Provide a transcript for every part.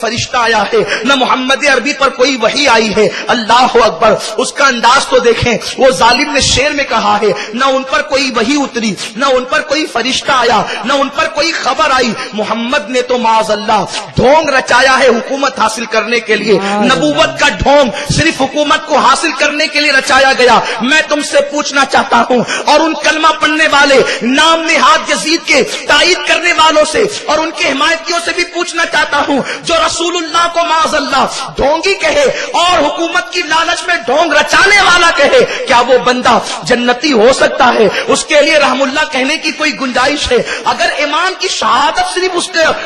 فرشتہ آیا ہے، نہ محمد عربی پر کوئی وحی آئی ہے۔ اللہ اکبر، اس کا انداز تو دیکھیں، وہ ظالم نے شعر میں کہا ہے نہ ان پر کوئی وحی اتری، نہ ان پر کوئی فرشتہ آیا، نہ ان پر کوئی خبر آئی۔ محمد نے تو معاذ اللہ ڈھونگ رچایا ہے حکومت حاصل کرنے کے لیے، نبوت کا ڈھونگ صرف حکومت کو حاصل کرنے کے لیے رچایا گیا۔ میں تم سے پوچھنا چاہتا ہوں اور ان کلمہ پڑھنے والے نام نہاد یزید کے تائید کرنے والوں سے اور ان کے حمایتیوں سے بھی پوچھنا چاہتا ہوں، جو رسول اللہ کو معاذ اللہ ڈھونگی کہے اور حکومت کی لالچ میں ڈھونگ رچانے والا کہے، کیا وہ بندہ جنتی ہو سکتا ہے؟ اس کے لیے رحم اللہ کہنے کی کوئی گنجائش ہے؟ اگر امام کی شہادت صرف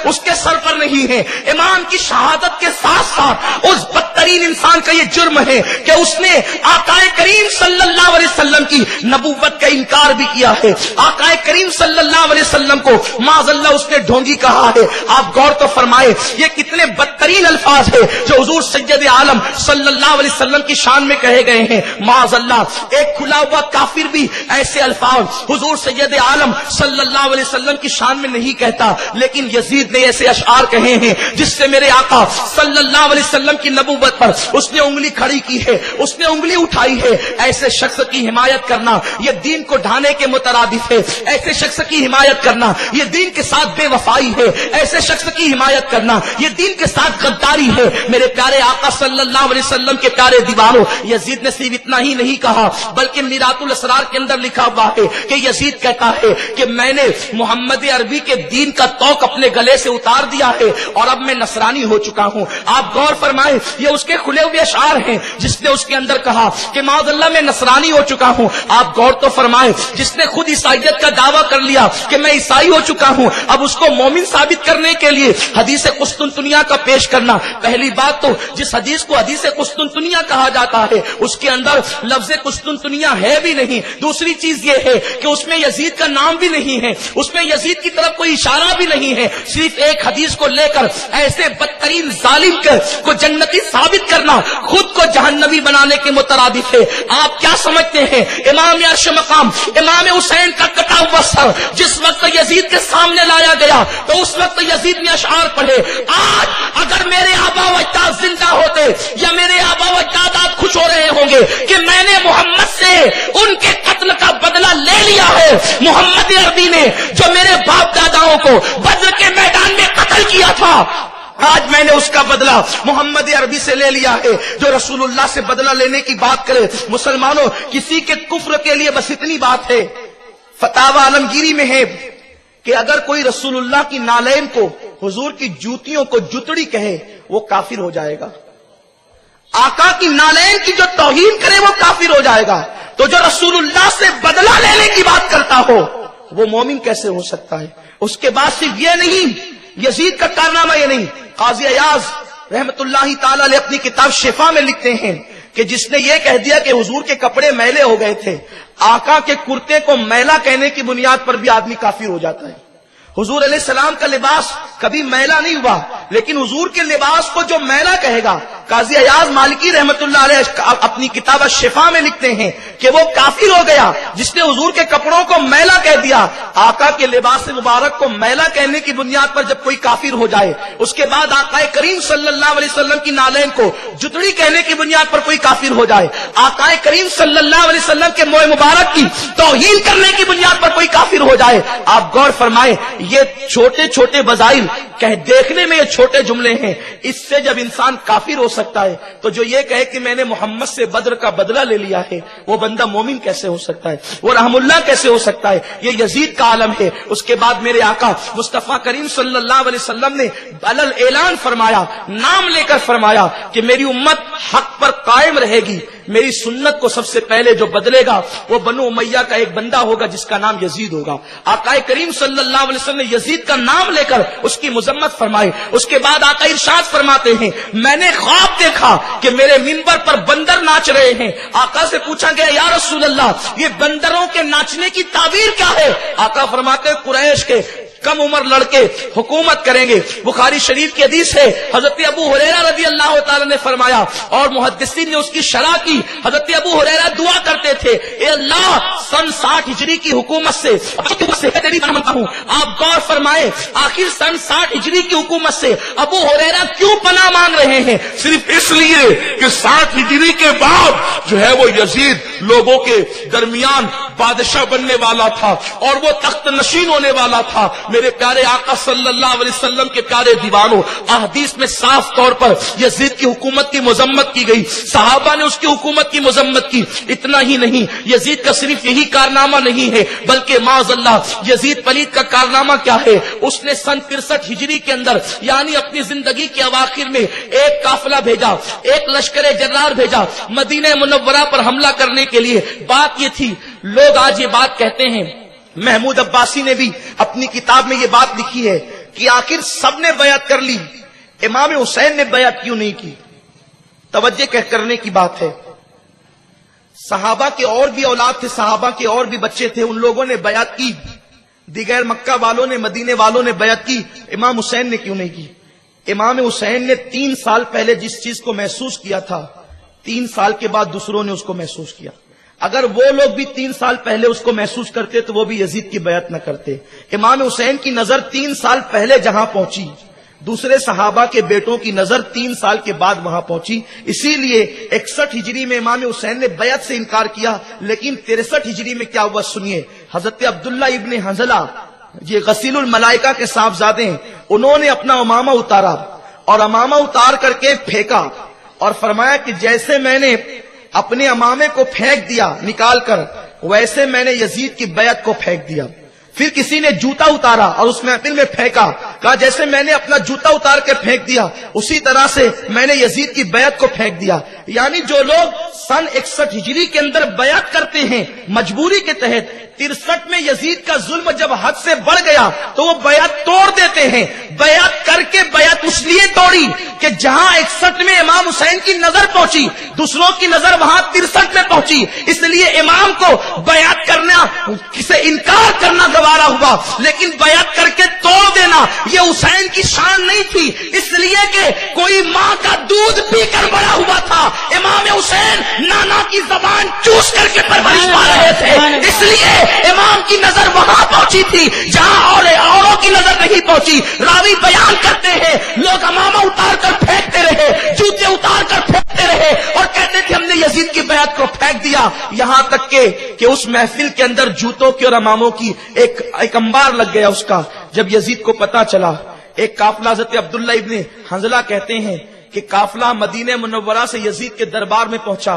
اس کے سر پر نہیں ہے، امام کی شہادت کے ساتھ ساتھ اس بدترین انسان کا یہ جرم ہے کہ اس نے آقا کریم صلی اللہ علیہ وسلم کی نبوت کا انکار بھی کیا ہے۔ آقا کریم صلی اللہ علیہ وسلم کو معاذ اللہ اس نے ڈھونگی کہا ہے۔ آپ غور تو فرمائے یہ کتنے بدترین الفاظ ہے جو حضور سید عالم صلی اللہ علیہ وسلم کی شان میں کہے گئے ہیں۔ معاذ اللہ ایک کھلا ہوا کافر بھی ایسے الفاظ حضور سید عالم صلی اللہ علیہ وسلم کی شان میں نہیں کہتا، لیکن یزید نے ایسے اشعار کہے ہیں جس سے میرے آقا صلی اللہ علیہ وسلم کی نبوت پر اس نے انگلی کھڑی کی ہے، اس نے انگلی اٹھائی ہے۔ ایسے شخص کی حمایت کرنا یہ دین کو ڈھانے کے مترادف ہے، ایسے شخص کی حمایت کرنا یہ دین کے ساتھ بے وفائی ہے، ایسے شخص کی حمایت کرنا یہ دین کے ساتھ غداری ہے۔ میرے پیارے آقا صلی اللہ علیہ وسلم کے پیارے دیوانوں، یزید نے صرف اتنا ہی نہیں کہا بلکہ میرات الاسرار کے اندر لکھا ہوا ہے کہ یزید کہتا ہے کہ میں نے محمد عربی کے دین کا توق اپنے گلے سے اتار دیا ہے اور اب میں نصرانی ہو چکا ہوں۔ آپ غور فرمائیں، یہ اس کے کھلے ہوئے اشعار ہیں جس نے اس کے اندر کہا کہ معاذ اللہ میں نصرانی ہو چکا ہوں۔ آپ غور تو فرمائیں، جس نے خود عیسائیت کا دعویٰ کر لیا کہ میں عیسائی ہو چکا ہوں، اب اس کو مومن ثابت کرنے کے لیے حدیث قسطنطنیہ کا پیش کرنا۔ پہلی بات تو جس حدیث کو حدیث قسطنطنیہ کہا جاتا ہے اس کے اندر لفظ قسطنطنیہ ہے بھی نہیں۔ دوسری چیز یہ ہے کہ اس میں یزید کا نام بھی نہیں ہے، اس میں یزید کی طرف کوئی اشارہ بھی نہیں ہے۔ صرف ایک حدیث کو لے کر ایسے بدترین ظالم کو جنتی ثابت کرنا خود کو جہنمی بنانے کے مترادف ہے۔ آپ کیا سمجھتے ہیں امام عرش مقام امام حسین کا کٹا ہوا سر جس وقت یزید کے سامنے لایا گیا تو اس وقت یزید نے اشعار پڑھے، آج اگر میرے آبا و اجداد زندہ ہوتے یا میرے آبا و اجداد خوش ہو رہے ہوں گے کہ میں نے محمد سے ان کے قتل کا بدلہ لے لیا ہے، محمد عربی نے جو میرے باپ داداؤں کو بدر کے میدان میں قتل کیا تھا، آج میں نے اس کا بدلہ محمد عربی سے لے لیا ہے۔ جو رسول اللہ سے بدلہ لینے کی بات کرے، مسلمانوں کسی کے کفر کے لیے بس اتنی بات ہے، فتاوی عالمگیری میں ہے کہ اگر کوئی رسول اللہ کی نالین کو، حضور کی جوتیوں کو جتڑی کہے وہ کافر ہو جائے گا۔ آقا کی نالین کی جو توہین کرے وہ کافر ہو جائے گا۔ تو جو رسول اللہ سے بدلہ لینے کی بات کرتا ہو وہ مومن کیسے ہو سکتا ہے؟ اس کے بعد صرف یہ نہیں، یزید کا کارنامہ یہ نہیں، قاضی ایاز رحمت اللہ تعالی علیہ اپنی کتاب شفا میں لکھتے ہیں کہ جس نے یہ کہہ دیا کہ حضور کے کپڑے میلے ہو گئے تھے، آقا کے کرتے کو میلا کہنے کی بنیاد پر بھی آدمی کافر ہو جاتا ہے۔ حضور علیہ السلام کا لباس کبھی میلا نہیں ہوا، لیکن حضور کے لباس کو جو میلا کہے گا، قاضی ایاز مالکی رحمت اللہ علیہ اپنی کتاب الشفا میں لکھتے ہیں کہ وہ کافر ہو گیا جس نے حضور کے کپڑوں کو میلا کہہ دیا۔ آقا کے لباس مبارک کو میلا کہنے کی بنیاد پر جب کوئی کافر ہو جائے، اس کے بعد آقا کریم صلی اللہ علیہ وسلم کی نالین کو جتڑی کہنے کی بنیاد پر کوئی کافر ہو جائے، آقا کریم صلی اللہ علیہ وسلم کے موئے مبارک کی توہین کرنے کی بنیاد پر کوئی کافر ہو جائے۔ آپ غور فرمائیں، یہ چھوٹے چھوٹے بظاہر دیکھنے میں یہ چھوٹے جملے ہیں، اس سے جب انسان کافر ہو سکتا ہے تو جو یہ کہے کہ میں نے محمد سے بدر کا بدلہ لے لیا ہے وہ بندہ مومن کیسے ہو سکتا ہے؟ وہ رحم اللہ کیسے ہو سکتا ہے؟ یہ یزید کا عالم ہے۔ اس کے بعد میرے آقا مصطفیٰ کریم صلی اللہ علیہ وسلم نے علل اعلان فرمایا، نام لے کر فرمایا کہ میری امت حق پر قائم رہے گی، میری سنت کو سب سے پہلے جو بدلے گا وہ بنو امیہ کا ایک بندہ ہوگا جس کا نام یزید ہوگا۔ آقا کریم صلی اللہ علیہ وسلم نے یزید کا نام لے کر اس کی مذمت فرمائی۔ اس کے بعد آقا ارشاد فرماتے ہیں میں نے خواب دیکھا کہ میرے منبر پر بندر ناچ رہے ہیں۔ آقا سے پوچھا گیا یا رسول اللہ یہ بندروں کے ناچنے کی تعبیر کیا ہے؟ آقا فرماتے قریش کے कम उम्र लड़के हुकूमत करेंगे। बुखारी शरीफ की हदीस है, हजरत अबू हुरैरा रज़ी अल्लाह ताला ने फरमाया और मुहद्दिसीन ने उसकी शरह की। हजरत अबू हुरैरा दुआ करते थे, ए अल्लाह सन 60 हिजरी की हुकूमत से तेरी मांगता हूं। आप गौर फरमाए, आखिर सन 60 हिजरी की हुकूमत से अबू हुरैरा क्यों पनाह मांग रहे हैं? सिर्फ इसलिए कि 60 हिजरी के बाद जो है वो यजीद लोगों के दरमियान बादशाह बनने वाला था और वो तख्त नशीन होने वाला था। मेरे प्यारे आका सल्लल्लाहु अलैहि वसल्लम के प्यारे दीवानों, अहदीस में साफ तौर पर यजीद की हुकूमत की मजम्मत की गई, सहाबा ने उसकी हुकूमत की मजम्मत की। इतना ही नहीं, यजीद का सिर्फ यही कारनामा नहीं है, बल्कि माज़अल्लाह यजीद पलीद का कारनामा क्या है? उसने सन 63 हिजरी के अंदर यानी अपनी जिंदगी के अवाखिर में एक काफिला भेजा, एक लश्कर जर्रार भेजा मदीने मुनव्वरा पर हमला करने के लिए। बात ये थी, लोग आज ये बात कहते हैं, महमूद अब्बासी ने भी अपनी किताब में ये बात लिखी है कि आखिर सबने बयात कर ली, इमाम हुसैन ने बयात क्यों नहीं की? तवज्जो करने की बात है, सहाबा के और भी औलाद थे, सहाबा के और भी बच्चे थे, उन लोगों ने बयात की। दिगैर मक्का वालों ने, मदीने वालों ने बयात की, इमाम हुसैन ने क्यों नहीं की? इमाम हुसैन ने 3 साल पहले जिस चीज को महसूस किया था, 3 साल के बाद दूसरों ने उसको महसूस किया। अगर वो लोग भी 3 साल पहले उसको महसूस करते तो वो भी यजीद की बयात न करते। इमाम हुसैन की नजर 3 साल पहले जहां पहुंची, दूसरे सहाबा के बेटों की नजर 3 साल के बाद वहां पहुंची। इसीलिए 61 हिजरी में इमाम हुसैन ने बयात से इनकार किया। लेकिन 63 हिजरी में क्या हुआ सुनिए। हजरत अब्दुल्ला इब्ने हंजला, ये गसीलुल मलाइका के साहबजादे हैं, उन्होंने अपना अमामा उतारा और अमामा उतार करके फेंका और फरमाया कि जैसे मैंने अपने अमामे को फेंक दिया निकाल कर, वैसे मैंने यजीद की बयात को फेंक दिया। फिर किसी ने जूता उतारा और उस महफिल में फेंका, कहा जैसे मैंने अपना जूता उतार के फेंक दिया उसी तरह से मैंने यजीद की बयात को फेंक दिया। यानी जो लोग सन 61 हिजरी के अंदर बयात करते हैं मजबूरी के तहत, 63 में यजीद का जुल्म जब हद से बढ़ गया तो वो बयात तोड़ देते हैं। बयात करके बयात इसलिए तोड़ी कि जहां 61 में इमाम हुसैन की नजर पहुंची, दूसरों की नजर वहां 63 में पहुंची, इसलिए इमाम को बयात करना से इनकार करना गवारा हुआ। लेकिन बयात करके तोड़ देना ये हुसैन की शान नहीं थी, इसलिए कि कोई मां का दूध पीकर बड़ा हुआ था, इमाम हुसैन नाना की जबान चूस करके परवरिश पा रहे थे, इसलिए इमाम की नजर वहां पहुंची थी जहां औरों की नजर नहीं पहुंची। रावी बयान करते हैं, लोग अमामा उतार कर फेंकते रहे, जूते उतार कर फेंकते रहे और कहते थे हमने यजीद की बयात को फेंक दिया। यहां तक कि उस महफिल के अंदर जूतों की और अमामों की एक अंबार लग गया उसका। जब यजीद को पता चला, एक काफिला, हज़रत अब्दुल्ला इब्ने हंजला कहते हैं कि काफिला मदीने मुनव्वरा से यजीद के दरबार में पहुंचा।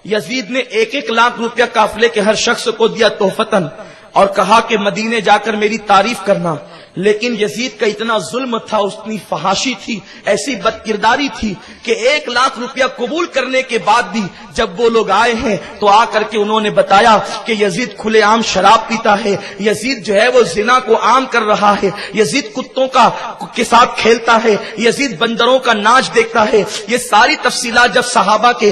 यजीद ने 1-1 लाख रुपया काफिले के हर शख्स को दिया तोहफतन और कहा कि मदीने जाकर मेरी तारीफ करना। लेकिन यजीद का इतना जुल्म था, उतनी फहाशी थी, ऐसी बदकिरदारी थी कि 1 लाख रुपया कबूल करने के बाद भी जब वो लोग आए हैं तो आकर के उन्होंने बताया कि यजीद खुलेआम शराब पीता है, यजीद जो है वो जिना को आम कर रहा है, यजीद कुत्तों के साथ खेलता है, यजीद बंदरों का नाच देखता है। ये सारी तफसीलात जब सहाबा के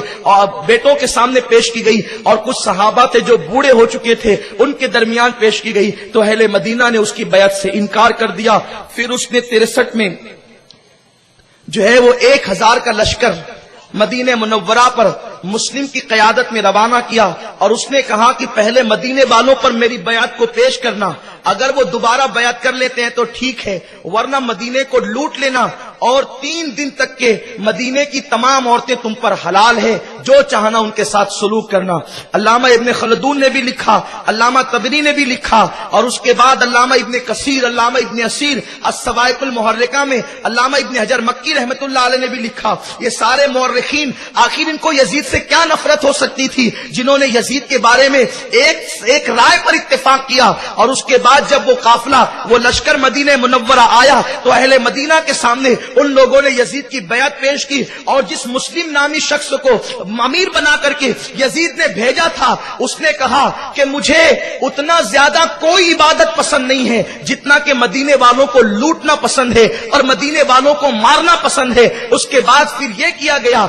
बेटों के सामने पेश की गई और कुछ सहाबा थे जो बूढ़े हो चुके थे उनके दरमियान पेश की गई तो अहले मदीना ने उसकी बयात से इनकार कर दिया। फिर उसने 63 में जो है वो 1000 का लश्कर मदीने मुनव्वरा पर मुस्लिम की क़यादत में रवाना किया और उसने कहा कि पहले मदीने वालों पर मेरी बयात को पेश करना, अगर वो दोबारा बयात कर लेते हैं तो ठीक है, वरना मदीने को लूट लेना और 3 दिन तक के मदीने की तमाम औरतें तुम पर हलाल है, जो चाहना उनके साथ सलूक करना। अल्लामा इब्ने खलदून ने भी लिखा, अल्लामा तबरी ने भी लिखा और उसके बाद अल्लामा इब्ने कसीर, अल्लामा इब्ने असीर अस्सवाइकुल मुहर्रिका में अल्लामा इब्ने हजर मक्की रहमतुल्लाह अलैह ने भी लिखा। ये सारे मुअर्रिखीन, आखिर इनको यजीद से क्या नफरत हो सकती थी जिन्होंने यजीद के बारे में एक राय पर इत्तेफाक किया। और उसके बाद जब वो काफिला, वो लश्कर मदीने मुनव्वरा आया तो अहले मदीना के सामने उन लोगों ने यजीद की बयात पेश की और जिस मुस्लिम नामी शख्स को अमीर बना करके यजीद ने भेजा था उसने कहा कि मुझे उतना ज्यादा कोई इबादत पसंद नहीं है जितना कि मदीने वालों को लूटना पसंद है और मदीने वालों को मारना पसंद है। उसके बाद फिर यह किया गया